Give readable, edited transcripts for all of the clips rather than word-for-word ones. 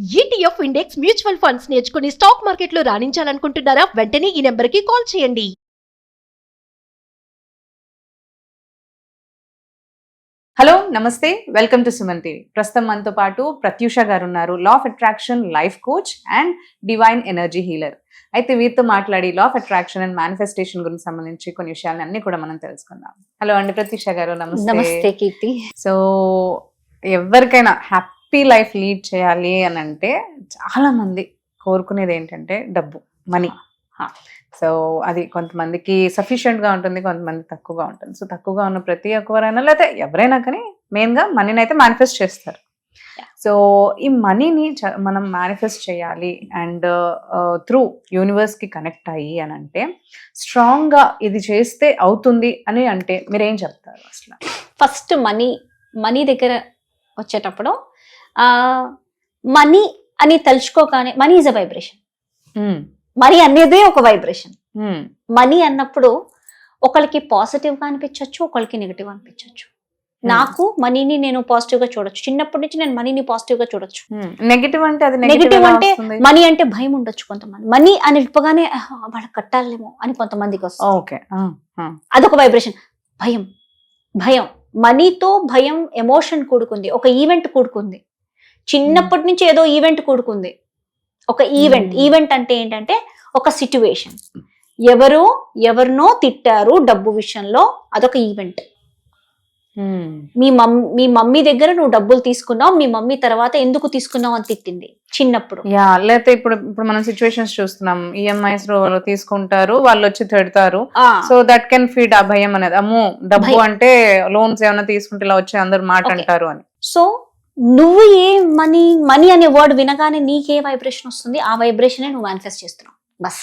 ETF index mutual funds నేర్చుకుని stock మార్కెట్లో రాణించాలనుకుంటున్నారా? వెంటనే ఈ నెంబర్కి కాల్ చేయండి. హలో నమస్తే, వెల్కమ్ టు సుమన్ టీవీ. ప్రస్తుతం మనతో పాటు ప్రత్యూష గారు ఉన్నారు, law of attraction life coach and divine energy healer. అయితే వీరితో మాట్లాడి law of attraction and manifestation గురించి సంబంధించి కొన్ని విషయాలు అన్ని కూడా మనం తెలుసుకుందాం. హలో అండి ప్రత్యూష గారు, నమస్తే. నమస్తే కీర్తి. సో ఎవరికైనా హ్యాపీ లైఫ్ లీడ్ చేయాలి అని అంటే చాలా మంది కోరుకునేది ఏంటంటే డబ్బు, మనీ. సో అది కొంతమందికి సఫిషియెంట్ గా ఉంటుంది, కొంతమంది తక్కువగా ఉంటుంది. సో తక్కువగా ఉన్న ప్రతి ఒక్కరైనా లేకపోతే ఎవరైనా కానీ మెయిన్ గా మనీని అయితే మేనిఫెస్ట్ చేస్తారు. సో ఈ మనీని మనం మేనిఫెస్ట్ చేయాలి అండ్ త్రూ యూనివర్స్ కి కనెక్ట్ అయ్యి అని అంటే స్ట్రాంగ్ గా ఇది చేస్తే అవుతుంది అని అంటే మీరేం చెప్తారు? అసలు ఫస్ట్ మనీ దగ్గర వచ్చేటప్పుడు మనీ అని తలుచుకోగానే money is a vibration. Money అనేదే ఒక వైబ్రేషన్. మనీ అన్నప్పుడు ఒకరికి పాజిటివ్ గా అనిపించవచ్చు, ఒకరికి నెగిటివ్ అనిపించవచ్చు. నాకు మనీని నేను పాజిటివ్ గా చూడొచ్చు. చిన్నప్పటి నుంచి నేను మనీని పాజిటివ్ గా చూడొచ్చు. నెగిటివ్ అంటే మనీ అంటే భయం ఉండొచ్చు. కొంతమంది మనీ అని చెప్పగానే వాళ్ళకి కట్టాలేమో అని కొంతమందికి వస్తుంది. అదొక వైబ్రేషన్. భయం మనీతో భయం ఎమోషన్ కూడుకుంది, ఒక ఈవెంట్ కూడుకుంది. చిన్నప్పటి నుంచి ఏదో ఈవెంట్ కూడుకుంది. ఒక ఈవెంట్ అంటే ఏంటంటే ఒక సిచ్యువేషన్. ఎవరినో తిట్టారు డబ్బు విషయంలో, అదొక ఈవెంట్. మీ మమ్మీ దగ్గర నువ్వు డబ్బులు తీసుకున్నావు, మీ మమ్మీ తర్వాత ఎందుకు తీసుకున్నావు అని తిట్టింది చిన్నప్పుడు. లేకపోతే ఇప్పుడు మనం సిచ్యువేషన్స్ చూస్తున్నాం, ఈఎంఐస్ తీసుకుంటారు, వాళ్ళు వచ్చి తిడతారు. సో దట్ కెన్ ఫీడ్ ఆ భయం అనేది. అమ్మో డబ్బు అంటే లోన్స్ ఏమైనా తీసుకుంటే ఇలా వచ్చి అందరు మాట అంటారు అని. సో నువ్వు ఏ మనీ అనే వర్డ్ వినగానే నీకే వైబ్రేషన్ వస్తుంది, ఆ వైబ్రేషన్ నువ్వు మేనిఫెస్ట్ చేస్తున్నావు. Bus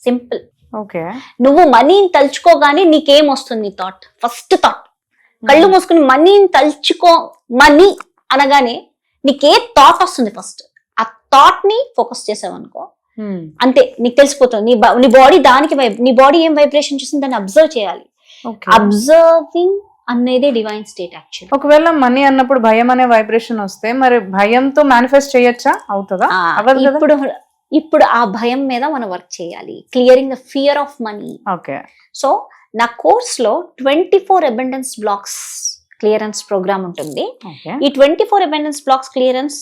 simple. ఓకే, నువ్వు మనీని తలుచుకోగానే నీకేం వస్తుంది? థాట్. First thought. కళ్ళు మూసుకుని మనీని తలుచుకో, మనీ అనగానే నీకే థాట్ వస్తుంది. ఫస్ట్ ఆ థాట్ ని ఫోకస్ చేసావు అనుకో, అంతే నీకు తెలిసిపోతుంది. నీ బాడీ దానికి నీ బాడీ ఏం వైబ్రేషన్ చూస్తుంది దాన్ని అబ్జర్వ్ చేయాలి. అబ్జర్వింగ్ అనేది డివైన్ స్టేట్ యాక్చువల్లీ. ఒకవేళ మనీ అన్నప్పుడు భయం అనే వైబ్రేషన్ వస్తే మరి భయంతో మేనిఫెస్ట్ చేయొచ్చా? అవుతుందా? ఇప్పుడు ఆ భయం మీద మనం వర్క్ చేయాలి. Clearing the fear of money. Okay. So నా కోర్స్ లో 24 అబెండెన్స్ బ్లాక్స్ క్లియరెన్స్ ప్రోగ్రామ్ ఉంటుంది. ఈ 24 అబెండెన్స్ బ్లాక్స్ క్లియరెన్స్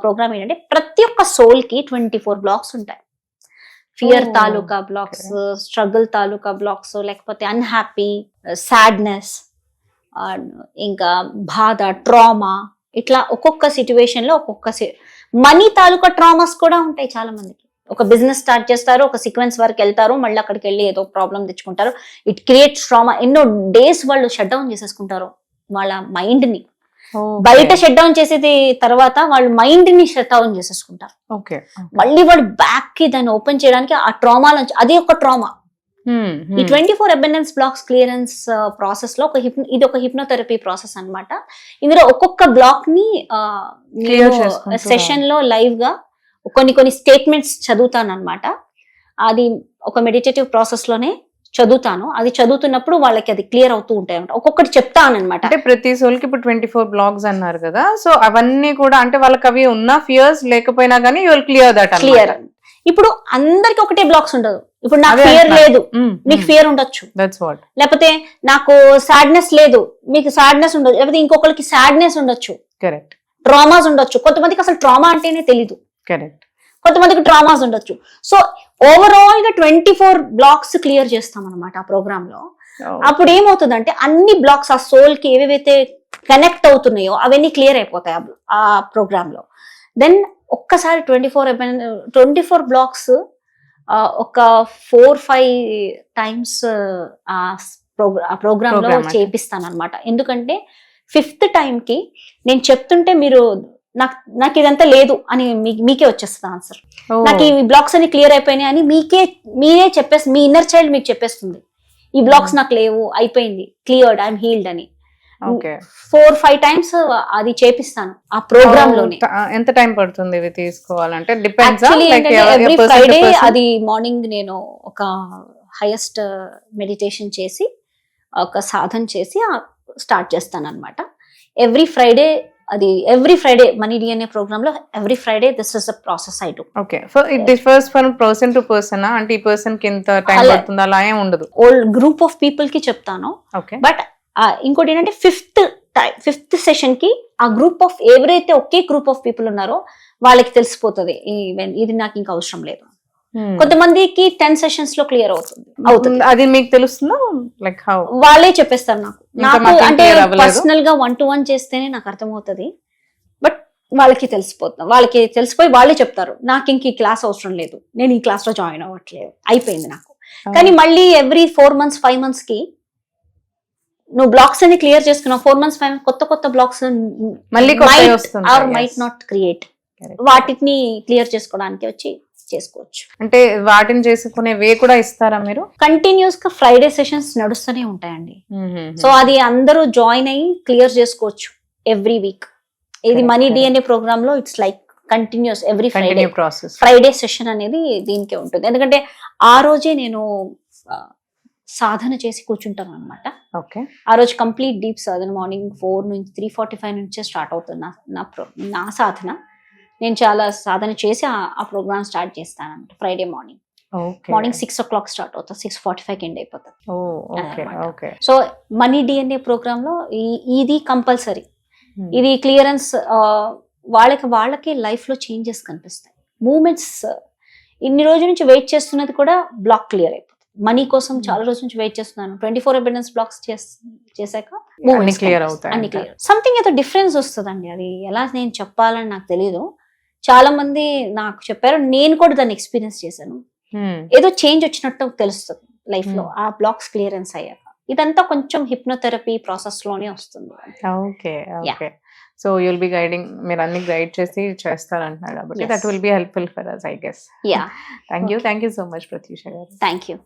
ప్రోగ్రామ్ ఏంటంటే ప్రతి ఒక్క సోల్ కి 24 బ్లాక్స్ ఉంటాయి. ఫియర్ తాలూకా బ్లాక్స్, స్ట్రగుల్ తాలూకా బ్లాక్స్, లేకపోతే అన్హ్యాపీ, సాడ్నెస్, ఇంకా బాధ, ట్రామా, ఇట్లా ఒక్కొక్క సిచ్యువేషన్ లో మనీ తాలూకా ట్రామాస్ కూడా ఉంటాయి. చాలా మందికి ఒక బిజినెస్ స్టార్ట్ చేస్తారు, ఒక సీక్వెన్స్ వరకు వెళ్తారు, మళ్ళీ అక్కడికి వెళ్ళి ఏదో ప్రాబ్లం తెచ్చుకుంటారు. It creates trauma. ఎన్నో డేస్ వాళ్ళు షట్ డౌన్ చేసేసుకుంటారు వాళ్ళ మైండ్ ని. బయట షట్ డౌన్ చేసేది తర్వాత వాళ్ళు మైండ్ ని షట్ డౌన్ చేసేసుకుంటారు. మళ్ళీ వాళ్ళు బ్యాక్ కి దాన్ని ఓపెన్ చేయడానికి ఆ ట్రామా నుంచి, అదే ఒక ట్రామా. ఈ 24 అబెండెన్స్ బ్లాక్స్ క్లియరెన్స్ ప్రాసెస్ లో ఇది ఒక హిప్నోథెరపీ ప్రాసెస్ అన్నమాట. ఇందులో ఒక్కొక్క బ్లాక్ ని సెషన్ లో లైవ్ గా కొన్ని స్టేట్మెంట్స్ చదువుతాను అనమాట. అది ఒక మెడిటేటివ్ ప్రాసెస్ లోనే చదువుతాను. అది చదువుతున్నప్పుడు వాళ్ళకి అది క్లియర్ అవుతూ ఉంటాయి అనమాట. ఒక్కొక్కటి చెప్తాను అనమాట. అంటే ప్రతి సోల్కి ఇప్పుడు 24 బ్లాక్స్ అన్నారు కదా, సో అవన్నీ కూడా అంటే వాళ్ళకి అవి ఉన్న ఫియర్స్ లేకపోయినా కానీ you will clear that. Clear. ఇప్పుడు అందరికి ఒకటే బ్లాక్స్ ఉండదు. ఇప్పుడు నాకు ఫియర్ లేదు, మీకు ఫియర్ ఉండొచ్చు. లేకపోతే నాకు సాడ్నెస్ లేదు, మీకు సాడ్నెస్ ఉండదు. లేకపోతే ఇంకొకరికి సాడ్నెస్ ఉండొచ్చు. కరెక్ట్. ట్రామాస్ ఉండొచ్చు. కొంతమందికి అసలు ట్రామా అంటేనే తెలీదు. కరెక్ట్. కొంతమందికి ట్రామాస్ ఉండొచ్చు. సో ఓవరాల్ గా 24 బ్లాక్స్ క్లియర్ చేస్తాం అనమాట ఆ ప్రోగ్రామ్ లో. అప్పుడు ఏమవుతుందంటే అన్ని బ్లాక్స్ ఆ సోల్ కి ఏవేవైతే కనెక్ట్ అవుతున్నాయో అవన్నీ క్లియర్ అయిపోతాయి ఆ ప్రోగ్రామ్ లో. దెన్ ఒక్కసారి 24 బ్లాక్స్ ఒక 4-5 టైమ్స్ ఆ ప్రోగ్రామ్ లో చేపిస్తాను అనమాట. ఎందుకంటే 5th టైం కి నేను చెప్తుంటే మీరు నాకు ఇదంతా లేదు అని మీకే వచ్చేస్తుంది ఆన్సర్. నాకు ఈ బ్లాక్స్ అన్ని క్లియర్ అయిపోయినాయి అని మీరే చెప్పేసి, మీ ఇన్నర్ చైల్డ్ మీకు చెప్పేస్తుంది ఈ బ్లాక్స్ నాకు లేవు, అయిపోయింది, క్లియర్డ్, ఐఎమ్ హీల్డ్ అని. 4-5 టైమ్స్ అది చేపిస్తాను ఆ ప్రోగ్రామ్ లోనే. ఎంత టైం పడుతుంది ఇవి తీసుకోవాలంటే? ఎవ్రీ ఫ్రైడే అది మార్నింగ్ నేను ఒక హైయెస్ట్ మెడిటేషన్ చేసి ఒక సాధన చేసి స్టార్ట్ చేస్తాను అనమాట. ఎవ్రీ ఫ్రైడే అది every Friday money DNA program లో every Friday this is the process I do. Okay, so it differs from person to person, అంటే ఈ పర్సన్ కి ఎంత టైం పడుతుంది అలా ఏం ఉండదు. ఓల్డ్ గ్రూప్ ఆఫ్ పీపుల్ కి చెప్తాను. ఓకే, బట్ ఇంకోటి ఏంటంటే ఫిఫ్త్ సెషన్ కి ఆ గ్రూప్ ఆఫ్ ఎవరైతే ఒకే గ్రూప్ ఆఫ్ పీపుల్ ఉన్నారో వాళ్ళకి తెలిసిపోతుంది ఇది నాకు ఇంకా అవసరం లేదు. కొంతమందికి 10 సెషన్స్ లో క్లియర్ అవుతుంది. అది మీకు తెలుస్తుందా? Like how? వాళ్ళే చెప్పేస్తారు నాకు మాకేం అంటే clear అవ్వలేదు. పర్సనల్ గా 1-to-1 చేస్తేనే నాకు అర్థమవుతుంది. బట్ వాళ్ళకి తెలిసిపోయి వాళ్ళే చెప్తారు నాకు ఇంక ఈ క్లాస్ అవసరం లేదు, నేను ఈ క్లాస్ లో జాయిన్ అవ్వట్లేదు, అయిపోయింది నాకు. కానీ మళ్ళీ ఎవ్రీ 4 months 5 months కి నువ్వు బ్లాక్స్ అన్ని క్లియర్ చేసుకున్నావు, 4 months 5 months కొత్త బ్లాక్స్ మళ్ళీ కొత్తవి వస్తుంటాయి. ఆర్ మైట్ నాట్ క్రియేట్, వాటిని క్లియర్ చేసుకోవడానికి వచ్చి చేసుకోవచ్చు. అంటే వాటిని చేసుకునే వే కూడా ఇస్తారా మీరు? కంటిన్యూస్ గా ఫ్రైడే సెషన్స్ నడుస్తూనే ఉంటాయండి. సో అది అందరూ జాయిన్ అయ్యి క్లియర్ చేసుకోవచ్చు ఎవ్రీ వీక్. ఇది మనీ డిఎన్ఏ ప్రోగ్రామ్ లో it's like continuous every Friday process. Friday session అనేది దీనికే ఉంటుంది. ఎందుకంటే ఆ రోజే నేను సాధన చేసి కూర్చుంటాను అనమాట. ఓకే, ఆ రోజు కంప్లీట్ డీప్ సాధన మార్నింగ్ 4 నుంచి 3:45 నుంచే స్టార్ట్ అవుతుంది నా సాధన. నేను చాలా సాధన చేసి ఆ ప్రోగ్రామ్ స్టార్ట్ చేస్తాను అనమాట. ఫ్రైడే మార్నింగ్ 6 o'clock స్టార్ట్ అవుతుంది, 6:45 ఎండ్ అయిపోతుంది. Okay. So money DNA program లో ఇది కంపల్సరీ. ఇది క్లియరెన్స్ వాళ్ళకి లైఫ్ లో చేంజెస్ కనిపిస్తాయి. మూమెంట్స్ ఇన్ని రోజుల నుంచి వెయిట్ చేస్తున్నది కూడా బ్లాక్ క్లియర్ అయిపోతుంది. మనీ కోసం చాలా రోజుల నుంచి వెయిట్ చేస్తున్నాను. 24 అబెండెన్స్ బ్లాక్స్ చేశాక క్లియర్ అవుతాయి. అన్ని క్లియర్. సంథింగ్ ఏదో డిఫరెన్స్ వస్తుందండి. అది ఎలా నేను చెప్పాలని నాకు తెలియదు. చాలా మంది నాకు చెప్పారు, నేను కూడా దాన్ని ఎక్స్పీరియన్స్ చేశాను. ఏదో చేంజ్ వచ్చినట్టు తెలుస్తుంది లైఫ్ లో ఆ బ్లాక్స్ క్లియరెన్స్ అయ్యాక. ఇదంతా కొంచెం హిప్నోథెరపీ ప్రాసెస్ లోనే వస్తుంది. Okay. So you'll be guiding, మీరు అన్ని గైడ్ చేసి చేస్తారంటున్నారు కాబట్టి that will be helpful for us, I guess. Yeah. Thank you so much, Pratyusha గారు. Thank you.